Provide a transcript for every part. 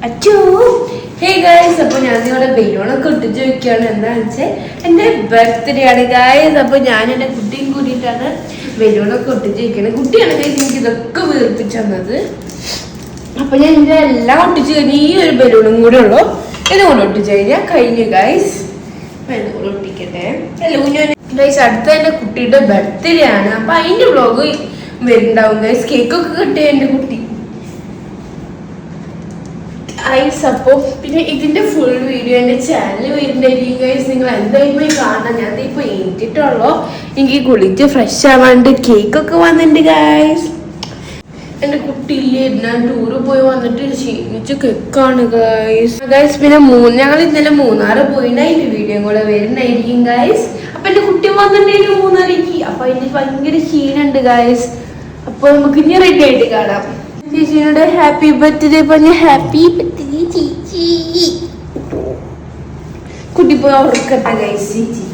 അച്ചോ hey guys, അപ്പോൾ ഞാൻ ഇവിടെ ബലൂണൊക്കെ ഒട്ടിച്ച് വെക്കുകയാണ്. എന്താണെന്ന് വെച്ചാൽ എൻ്റെ ബർത്ത്ഡേ ആണ് ഗൈസ്. അപ്പോൾ ഞാൻ എൻ്റെ കുട്ടിയും കൂടിയിട്ടാണ് ബലൂണൊക്കെ ഒട്ടിച്ച് വെക്കുന്നത്. കുട്ടിയാണ് ഗൈസ് എനിക്ക് ഇതൊക്കെ വീർപ്പിച്ചു തന്നത്. അപ്പോൾ ഞാൻ ഇതിൻ്റെ എല്ലാം ഒട്ടിച്ച് കഴിഞ്ഞ് ഈ ഒരു ബലൂണും കൂടെ ഉള്ളൂ. ഇതുകൊണ്ട് ഒട്ടിച്ച് കഴിഞ്ഞാൽ കഴിഞ്ഞു ഗൈസ്. അപ്പം ഇതുകൂടെ ഒട്ടിക്കട്ടെ. ഗൈസ് അടുത്ത എൻ്റെ കുട്ടിയുടെ ബർത്ത്ഡേ ആണ്. അപ്പം അതിൻ്റെ വ്ളോഗ് വരുന്നുണ്ടാവും ഗൈസ്. കേക്കൊക്കെ കിട്ടിയ എൻ്റെ കുട്ടി ഐസ്. അപ്പോൾ പിന്നെ ഇതിന്റെ ഫുൾ വീഡിയോ എൻ്റെ ചാനൽ വരുന്നുണ്ടായിരിക്കും ഗൈസ്. നിങ്ങൾ എന്തായാലും പോയി കാണാം. ഞാൻ ഇപ്പോൾ എണീറ്റിട്ടുള്ളൂ. എനിക്ക് കുളിച്ച് ഫ്രഷ് ആവാണ്ട് കേക്കൊക്കെ വന്നിട്ടുണ്ട് ഗൈസ്. എൻ്റെ കുട്ടിയില്ലേ ഞാൻ ടൂറ് പോയി വന്നിട്ട് ക്ഷീണിച്ച് കേക്കാണ് ഗൈസ്. പിന്നെ ഞങ്ങൾ ഇന്നലെ മൂന്നാറ് പോയിട്ട് അതിൻ്റെ വീഡിയോ കൂടെ വരുന്നുണ്ടായിരിക്കും ഗൈസ്. അപ്പം എൻ്റെ കുട്ടി വന്നിട്ടുണ്ടായിരുന്നു മൂന്നാറിലേക്ക്. അപ്പം അതിന് ഭയങ്കര ക്ഷീണുണ്ട് ഗൈസ്. അപ്പോൾ നമുക്ക് ഇനി റെഡി ആയിട്ട് കാണാം. ചേച്ചിയുടെ ഹാപ്പി ബർത്ത്ഡേ പറഞ്ഞ ഹാപ്പി ബർത്ത്ഡേ ചേച്ചി. കുട്ടി പോയി ഉറക്കട്ടെ ഗൈസ്. ചേച്ചി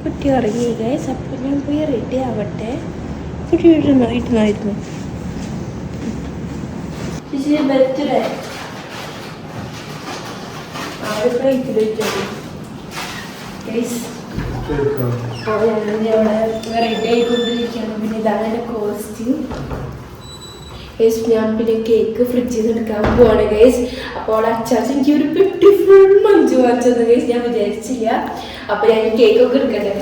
കുട്ടി ഉറങ്ങി ഗൈസ്. അപ്പോൾ ഞാൻ പോയി റെഡി ആവട്ടെ. കുട്ടി ഇരുന്നായിരുന്നു ചേച്ചിയുടെ ബർത്ത്ഡേ പിന്നെ ഇതാണ് കോസ്റ്റ്യൂം. ഞാൻ പിന്നെ കേക്ക് ഫ്രിഡ്ജിൽ നിന്ന് എടുക്കാൻ പോവാണ് ഗൈസ്. അപ്പോൾ അച്ചാച്ചൻ എനിക്ക് ഒരു പെട്ടി ഫുൾ മഞ്ചു വാങ്ങിച്ചത് ഗൈസ്. ഞാൻ വിചാരിച്ചില്ല. അപ്പൊ ഞാൻ കേക്കൊക്കെ എടുക്കട്ടെ.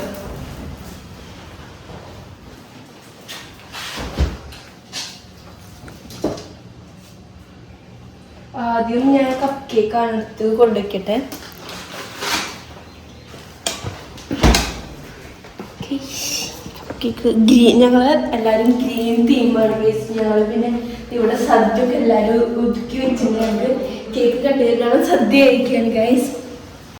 ആദ്യം ഞാൻ കപ്പ് കേക്കാണ് എടുത്ത് കൊണ്ടുവയ്ക്കട്ടെ. കേക്ക് ഗ്രീൻ, ഞങ്ങള് എല്ലാവരും ഗ്രീൻ തീമാണ് ഗൈസ്. ഞങ്ങൾ പിന്നെ ഇവിടെ സദ്യ ഒക്കെ എല്ലാവരും ഒതുക്കി വെച്ചിട്ടുണ്ട്. കേക്ക് കട്ട് ചെയ്തിട്ടാണ് സദ്യ കഴിക്കാൻ ഗൈസ്.